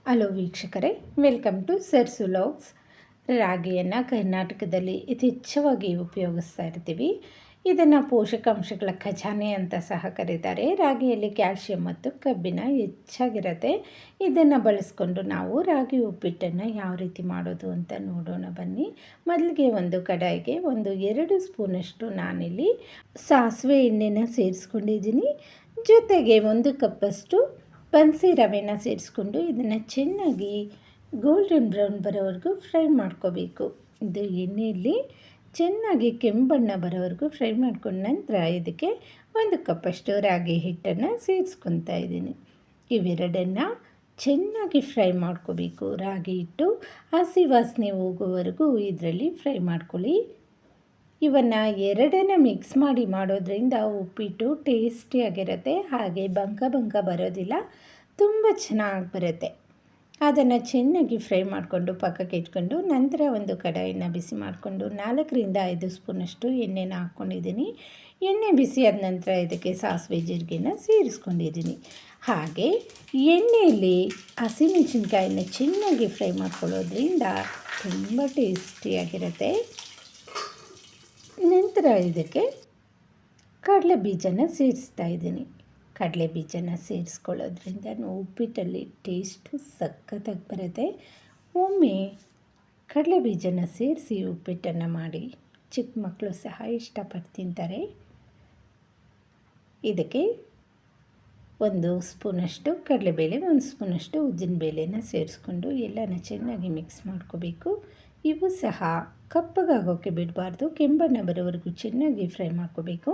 Hello ವೀಕ್ಷಕರೇ, welcome to ಸರ್ಸು logs. ರಾಗಿಯನ್ನು ಕರ್ನಾಟಕದಲ್ಲಿ ಯಥೇಚ್ಛವಾಗಿ ಉಪಯೋಗಿಸ್ತಾ ಇರ್ತೀವಿ. ಇದನ್ನು ಪೋಷಕಾಂಶಗಳ ಖಜಾನೆ ಅಂತ ಸಹ ಕರೀತಾರೆ. ರಾಗಿಯಲ್ಲಿ ಕ್ಯಾಲ್ಶಿಯಂ ಮತ್ತು ಕಬ್ಬಿಣ ಹೆಚ್ಚಾಗಿರುತ್ತೆ. ಇದನ್ನು ಬಳಸ್ಕೊಂಡು ನಾವು ರಾಗಿ ಉಪ್ಪಿಟ್ಟನ್ನು ಯಾವ ರೀತಿ ಮಾಡೋದು ಅಂತ ನೋಡೋಣ ಬನ್ನಿ. ಮೊದಲಿಗೆ ಒಂದು ಕಡಾಯಿಗೆ 2 ಸ್ಪೂನಷ್ಟು ನಾನಿಲ್ಲಿ ಸಾಸಿವೆ ಎಣ್ಣೆನ ಸೇರಿಸ್ಕೊಂಡಿದ್ದೀನಿ. ಜೊತೆಗೆ 1 ಕಪ್ಪಷ್ಟು ಬನ್ಸಿ ರವೆನ ಸೇರಿಸ್ಕೊಂಡು ಇದನ್ನು ಚೆನ್ನಾಗಿ ಗೋಲ್ಡನ್ ಬ್ರೌನ್ ಬರೋವರೆಗೂ ಫ್ರೈ ಮಾಡ್ಕೋಬೇಕು. ಇದು ಎಣ್ಣೆಯಲ್ಲಿ ಚೆನ್ನಾಗಿ ಕೆಂಬಣ್ಣ ಬರೋವರೆಗೂ ಫ್ರೈ ಮಾಡ್ಕೊಂಡ ನಂತರ ಇದಕ್ಕೆ 1 ಕಪ್ಪಷ್ಟು ರಾಗಿ ಹಿಟ್ಟನ್ನು ಸೇರಿಸ್ಕೊತಾ ಇದ್ದೀನಿ. ಇವೆರಡನ್ನು ಚೆನ್ನಾಗಿ ಫ್ರೈ ಮಾಡ್ಕೋಬೇಕು. ರಾಗಿ ಹಿಟ್ಟು ಹಸಿ ವಾಸನೆ ಹೋಗೋವರೆಗೂ ಇದರಲ್ಲಿ ಫ್ರೈ ಮಾಡ್ಕೊಳ್ಳಿ. ಇವನ್ನು ಎರಡನ್ನು ಮಿಕ್ಸ್ ಮಾಡಿ ಮಾಡೋದ್ರಿಂದ ಉಪ್ಪಿಟ್ಟು ಟೇಸ್ಟಿಯಾಗಿರುತ್ತೆ, ಹಾಗೆ ಬಂಕ ಬರೋದಿಲ್ಲ, ತುಂಬ ಚೆನ್ನಾಗಿ ಬರುತ್ತೆ. ಅದನ್ನು ಚೆನ್ನಾಗಿ ಫ್ರೈ ಮಾಡಿಕೊಂಡು ಪಕ್ಕಕ್ಕೆ ಇಟ್ಕೊಂಡು ನಂತರ ಒಂದು ಕಡಾಯಿನ ಬಿಸಿ ಮಾಡಿಕೊಂಡು 4ರಿಂದ 5 ಸ್ಪೂನಷ್ಟು ಎಣ್ಣೆನ ಹಾಕ್ಕೊಂಡಿದ್ದೀನಿ. ಎಣ್ಣೆ ಬಿಸಿ ಆದ ನಂತರ ಇದಕ್ಕೆ ಸಾಸಿವೆ ಜೀರಿಗೆನ ಸೇರಿಸ್ಕೊಂಡಿದ್ದೀನಿ. ಹಾಗೆ ಎಣ್ಣೆಯಲ್ಲಿ ಹಸಿಮೆಣಸಿನ್ಕಾಯಿನ ಚೆನ್ನಾಗಿ ಫ್ರೈ ಮಾಡ್ಕೊಳ್ಳೋದ್ರಿಂದ ತುಂಬ ಟೇಸ್ಟಿಯಾಗಿರುತ್ತೆ. ನಂತರ ಇದಕ್ಕೆ ಕಡಲೆ ಬೀಜನ ಸೇರಿಸ್ತಾ ಇದ್ದೀನಿ. ಕಡಲೆ ಬೀಜನ ಸೇರಿಸ್ಕೊಳ್ಳೋದ್ರಿಂದ ಉಪ್ಪಿಟ್ಟಲ್ಲಿ ಟೇಸ್ಟು ಸಖತ್ತಾಗಿ ಬರುತ್ತೆ. ಒಮ್ಮೆ ಕಡಲೆ ಬೀಜನ ಸೇರಿಸಿ ಉಪ್ಪಿಟ್ಟನ್ನು ಮಾಡಿ, ಚಿಕ್ಕ ಮಕ್ಕಳು ಸಹ ಇಷ್ಟಪಟ್ಟು ತಿಂತಾರೆ. ಇದಕ್ಕೆ 1 ಸ್ಪೂನಷ್ಟು ಕಡಲೆಬೇಳೆ, 1 ಸ್ಪೂನಷ್ಟು ಉದ್ದಿನಬೇಳೆನ ಸೇರಿಸ್ಕೊಂಡು ಎಲ್ಲನ ಚೆನ್ನಾಗಿ ಮಿಕ್ಸ್ ಮಾಡ್ಕೋಬೇಕು. ಇವು ಸಹ ಕಪ್ಪಗಾಗೋಕ್ಕೆ ಬಿಡಬಾರ್ದು, ಕೆಂಬಣ್ಣ ಬರೋವರೆಗೂ ಚೆನ್ನಾಗಿ ಫ್ರೈ ಮಾಡ್ಕೋಬೇಕು.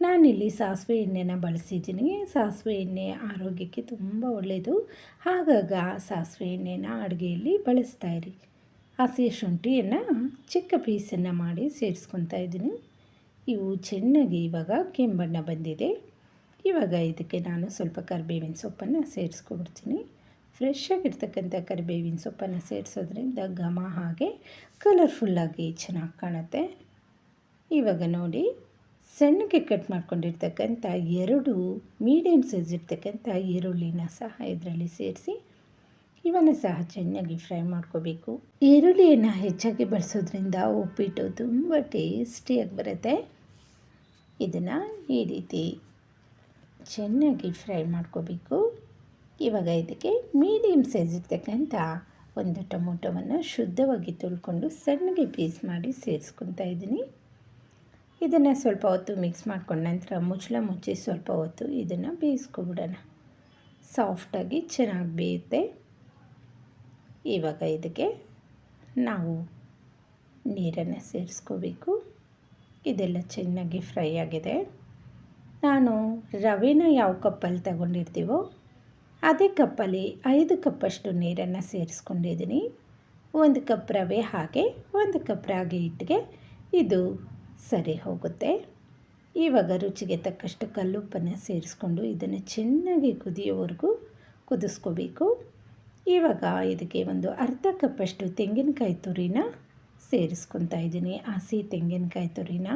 ನಾನಿಲ್ಲಿ ಸಾಸಿವೆ ಎಣ್ಣೆನ ಬಳಸಿದ್ದೀನಿ. ಸಾಸಿವೆ ಎಣ್ಣೆ ಆರೋಗ್ಯಕ್ಕೆ ತುಂಬ ಒಳ್ಳೆಯದು. ಹಾಗಾಗಿ ಸಾಸಿವೆ ಎಣ್ಣೆನ ಅಡುಗೆಯಲ್ಲಿ ಬಳಸ್ತಾ ಇರಿ. ಹಸಿ ಶುಂಠಿಯನ್ನು ಚಿಕ್ಕ ಪೀಸನ್ನು ಮಾಡಿ ಸೇರಿಸ್ಕೊತಾ ಇದ್ದೀನಿ. ಇವು ಚೆನ್ನಾಗಿ ಇವಾಗ ಕೆಂಬಣ್ಣ ಬಂದಿದೆ. ಇವಾಗ ಇದಕ್ಕೆ ನಾನು ಸ್ವಲ್ಪ ಕರಿಬೇವಿನ ಸೊಪ್ಪನ್ನು ಸೇರಿಸ್ಕೊಬಿಡ್ತೀನಿ. ಫ್ರೆಶ್ ಆಗಿರ್ತಕ್ಕಂಥ ಕರಿಬೇವಿನ ಸೊಪ್ಪನ್ನು ಸೇರಿಸೋದ್ರಿಂದ ಘಮ ಹಾಗೆ ಕಲರ್ಫುಲ್ಲಾಗಿ ಚೆನ್ನಾಗಿ ಕಾಣುತ್ತೆ. ಇವಾಗ ನೋಡಿ, ಸಣ್ಣಗೆ ಕಟ್ ಮಾಡ್ಕೊಂಡಿರ್ತಕ್ಕಂಥ 2 ಮೀಡಿಯಮ್ ಸೈಜ್ ಇರ್ತಕ್ಕಂಥ ಈರುಳ್ಳಿನ ಸಹ ಇದರಲ್ಲಿ ಸೇರಿಸಿ ಇವನ್ನು ಸಹ ಚೆನ್ನಾಗಿ ಫ್ರೈ ಮಾಡ್ಕೋಬೇಕು. ಈರುಳ್ಳಿಯನ್ನು ಹೆಚ್ಚಾಗಿ ಬಳಸೋದ್ರಿಂದ ಉಪ್ಪಿಟ್ಟು ತುಂಬ ಟೇಸ್ಟಿಯಾಗಿ ಬರುತ್ತೆ. ಇದನ್ನು ಈ ರೀತಿ ಚೆನ್ನಾಗಿ ಫ್ರೈ ಮಾಡ್ಕೋಬೇಕು. ಇವಾಗ ಇದಕ್ಕೆ ಮೀಡಿಯಮ್ ಸೈಜ್ ಇರ್ತಕ್ಕಂಥ 1 ಟೊಮೊಟೊವನ್ನು ಶುದ್ಧವಾಗಿ ತೊಳ್ಕೊಂಡು ಸಣ್ಣಗೆ ಪೀಸ್ ಮಾಡಿ ಸೇರಿಸ್ಕೊತಾ ಇದ್ದೀನಿ. ಇದನ್ನು ಸ್ವಲ್ಪ ಹೊತ್ತು ಮಿಕ್ಸ್ ಮಾಡ್ಕೊಂಡ ನಂತರ ಮುಚ್ಚಳ ಮುಚ್ಚಿ ಸ್ವಲ್ಪ ಹೊತ್ತು ಇದನ್ನು ಬೇಯಿಸ್ಕೊಬಿಡೋಣ. ಸಾಫ್ಟಾಗಿ ಚೆನ್ನಾಗಿ ಬೇಯುತ್ತೆ. ಇವಾಗ ಇದಕ್ಕೆ ನಾವು ನೀರನ್ನು ಸೇರಿಸ್ಕೋಬೇಕು. ಇದೆಲ್ಲ ಚೆನ್ನಾಗಿ ಫ್ರೈ ಆಗಿದೆ. ನಾನು ರವೆನ ಯಾವ ಕಪ್ಪಲ್ಲಿ ತಗೊಂಡಿರ್ತೀವೋ ಅದೇ ಕಪ್ಪಲ್ಲಿ 5 ಕಪ್ಪಷ್ಟು ನೀರನ್ನು ಸೇರಿಸ್ಕೊಂಡಿದ್ದೀನಿ. 1 ಕಪ್ ರವೆ ಹಾಗೆ 1 ಕಪ್ ರಾಗಿ ಹಿಟ್ಟಿಗೆ ಇದು ಸರಿ ಹೋಗುತ್ತೆ. ಇವಾಗ ರುಚಿಗೆ ತಕ್ಕಷ್ಟು ಕಲ್ಲುಪ್ಪನ್ನು ಸೇರಿಸ್ಕೊಂಡು ಇದನ್ನು ಚೆನ್ನಾಗಿ ಕುದಿಯೋವರೆಗೂ ಕುದಿಸ್ಕೋಬೇಕು. ಇವಾಗ ಇದಕ್ಕೆ ಒಂದು ಅರ್ಧ ಕಪ್ಪಷ್ಟು ತೆಂಗಿನಕಾಯಿ ತುರಿನ ಸೇರಿಸ್ಕೊತಾ ಇದ್ದೀನಿ. ಹಸಿ ತೆಂಗಿನಕಾಯಿ ತುರಿನ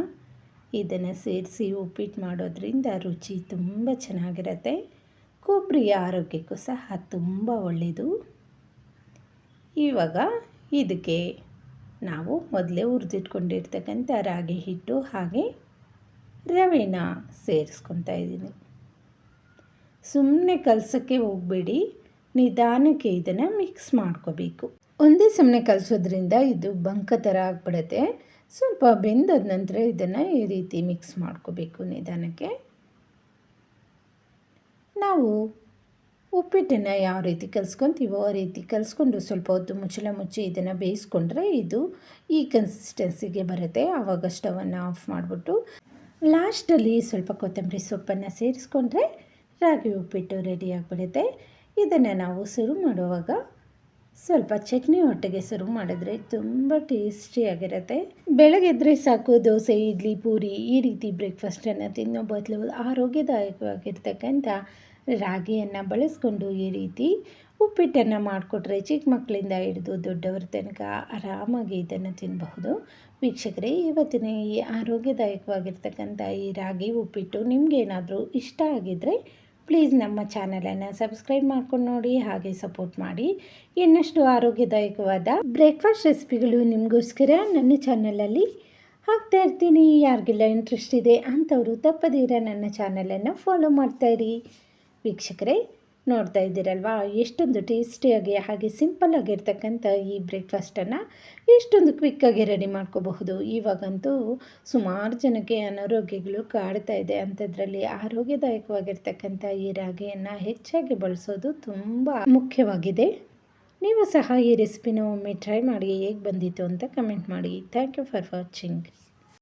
ಇದನ್ನು ಸೇರಿಸಿ ಉಪ್ಪಿಟ್ಟು ಮಾಡೋದ್ರಿಂದ ರುಚಿ ತುಂಬ ಚೆನ್ನಾಗಿರುತ್ತೆ. ಕೊಬ್ಬರಿಯ ಆರೋಗ್ಯಕ್ಕೂ ಸಹ ತುಂಬ ಒಳ್ಳೆಯದು. ಇವಾಗ ಇದಕ್ಕೆ ನಾವು ಮೊದಲೇ ಹುರಿದಿಟ್ಕೊಂಡಿರ್ತಕ್ಕಂಥ ರಾಗಿ ಹಿಟ್ಟು ಹಾಗೆ ರವೆನ ಸೇರಿಸ್ಕೊತಾ ಇದ್ದೀನಿ. ಸುಮ್ಮನೆ ಕಲಸೋಕ್ಕೆ ಹೋಗಬೇಡಿ, ನಿಧಾನಕ್ಕೆ ಇದನ್ನು ಮಿಕ್ಸ್ ಮಾಡ್ಕೋಬೇಕು. ಒಂದೇ ಸಮನೆ ಕಲಸೋದ್ರಿಂದ ಇದು ಬಂಕ ಥರ ಆಗಿಬಿಡುತ್ತೆ. ಸ್ವಲ್ಪ ಬೆಂದಾದ ನಂತರ ಇದನ್ನು ಈ ರೀತಿ ಮಿಕ್ಸ್ ಮಾಡ್ಕೋಬೇಕು ನಿಧಾನಕ್ಕೆ. ನಾವು ಉಪ್ಪಿಟ್ಟನ್ನು ಯಾವ ರೀತಿ ಕಲಿಸ್ಕೊತೀವೋ ಆ ರೀತಿ ಕಲಿಸ್ಕೊಂಡು ಸ್ವಲ್ಪ ಹೊತ್ತು ಮುಚ್ಚಳ ಮುಚ್ಚಿ ಇದನ್ನು ಬೇಯಿಸ್ಕೊಂಡ್ರೆ ಇದು ಈ ಕನ್ಸಿಸ್ಟೆನ್ಸಿಗೆ ಬರುತ್ತೆ. ಆವಾಗ ಸ್ಟವನ್ನು ಆಫ್ ಮಾಡಿಬಿಟ್ಟು ಲಾಸ್ಟಲ್ಲಿ ಸ್ವಲ್ಪ ಕೊತ್ತಂಬರಿ ಸೊಪ್ಪನ್ನು ಸೇರಿಸ್ಕೊಂಡ್ರೆ ರಾಗಿ ಉಪ್ಪಿಟ್ಟು ರೆಡಿ ಆಗಿಬಿಡುತ್ತೆ. ಇದನ್ನು ನಾವು ಸರ್ವ್ ಮಾಡುವಾಗ ಸ್ವಲ್ಪ ಚಟ್ನಿ ಒಟ್ಟಿಗೆ ಸರ್ವ್ ಮಾಡಿದ್ರೆ ತುಂಬ ಟೇಸ್ಟಿಯಾಗಿರುತ್ತೆ. ಬೆಳಗ್ಗೆದ್ರೆ ಸಾಕು ದೋಸೆ, ಇಡ್ಲಿ, ಪೂರಿ ಈ ರೀತಿ ಬ್ರೇಕ್ಫಾಸ್ಟನ್ನು ತಿನ್ನೋ ಬದಲು ಆರೋಗ್ಯದಾಯಕವಾಗಿರ್ತಕ್ಕಂಥ ರಾಗಿಯನ್ನು ಬಳಸ್ಕೊಂಡು ಈ ರೀತಿ ಉಪ್ಪಿಟ್ಟನ್ನು ಮಾಡಿಕೊಟ್ರೆ ಚಿಕ್ಕ ಮಕ್ಕಳಿಂದ ಹಿಡಿದು ದೊಡ್ಡವರ ತನಕ ಆರಾಮಾಗಿ ಇದನ್ನು ತಿನ್ನಬಹುದು. ವೀಕ್ಷಕರೇ, ಇವತ್ತಿನ ಈ ಆರೋಗ್ಯದಾಯಕವಾಗಿರ್ತಕ್ಕಂಥ ಈ ರಾಗಿ ಉಪ್ಪಿಟ್ಟು ನಿಮಗೇನಾದರೂ ಇಷ್ಟ ಆಗಿದ್ದರೆ ಪ್ಲೀಸ್ ನಮ್ಮ ಚಾನಲನ್ನು ಸಬ್ಸ್ಕ್ರೈಬ್ ಮಾಡ್ಕೊಂಡು ನೋಡಿ, ಹಾಗೆ ಸಪೋರ್ಟ್ ಮಾಡಿ. ಇನ್ನಷ್ಟು ಆರೋಗ್ಯದಾಯಕವಾದ ಬ್ರೇಕ್ಫಾಸ್ಟ್ ರೆಸಿಪಿಗಳು ನಿಮಗೋಸ್ಕರ ನನ್ನ ಚಾನಲಲ್ಲಿ ಹಾಕ್ತಾ ಇರ್ತೀನಿ. ಯಾರಿಗೆಲ್ಲ ಇಂಟ್ರೆಸ್ಟ್ ಇದೆ ಅಂಥವರು ತಪ್ಪದಿರ ನನ್ನ ಚಾನಲನ್ನು ಫಾಲೋ ಮಾಡ್ತಾಯಿರಿ. ವೀಕ್ಷಕರೇ, ನೋಡ್ತಾ ಇದ್ದೀರಲ್ವಾ ಎಷ್ಟೊಂದು ಟೇಸ್ಟಿಯಾಗಿ ಹಾಗೆ ಸಿಂಪಲ್ ಆಗಿರ್ತಕ್ಕಂಥ ಈ ಬ್ರೇಕ್ಫಾಸ್ಟನ್ನು ಎಷ್ಟೊಂದು ಕ್ವಿಕ್ಕಾಗಿ ರೆಡಿ ಮಾಡ್ಕೋಬಹುದು. ಇವಾಗಂತೂ ಸುಮಾರು ಜನಕ್ಕೆ ಅನಾರೋಗ್ಯಗಳು ಕಾಡ್ತಾ ಇದೆ. ಅಂಥದ್ರಲ್ಲಿ ಆರೋಗ್ಯದಾಯಕವಾಗಿರ್ತಕ್ಕಂಥ ಈ ರಾಗಿಯನ್ನು ಹೆಚ್ಚಾಗಿ ಬಳಸೋದು ತುಂಬ ಮುಖ್ಯವಾಗಿದೆ. ನೀವು ಸಹ ಈ ರೆಸಿಪಿನ ಒಮ್ಮೆ ಟ್ರೈ ಮಾಡಿ, ಹೇಗೆ ಬಂದಿತ್ತು ಅಂತ ಕಮೆಂಟ್ ಮಾಡಿ. Thank you for watching.